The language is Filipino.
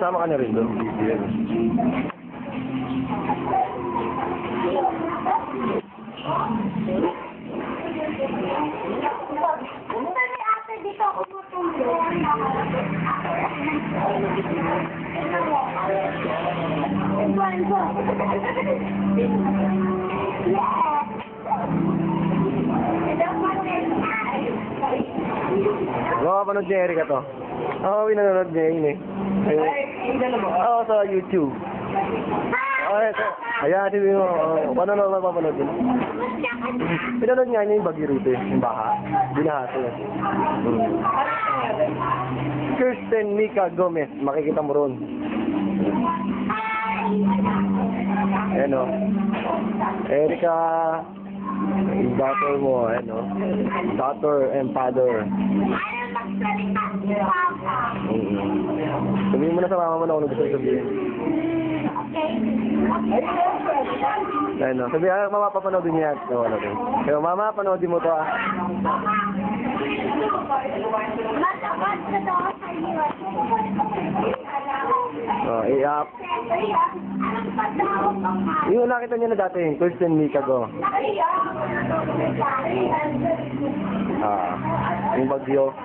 Sasama ka na rin doon. BBM. Dito ako tutulong. Makapanood niya Erika to. Oo, pinanonood niya yun eh. Oo, sa YouTube. Ay, ayan, sabi mo, paano na mapapanood yun? Pinanood nga niya yung Baguio Route, yung baha. Binahato yan. Kirsten Mika Gomez, makikita mo ron. Ayan o. Erika, yung daughter mo, ayan o. Daughter and father. Sabihin mo na sa mama mo na kung ano gusto sabihin. Ayan o. Sabi, mama, papanoodin niya. Ano din. Pero mama, panoodin mo to ah. Oh, i-up. Yung nakita niya na dati, Kirsten Mika Go. Yung Baguio.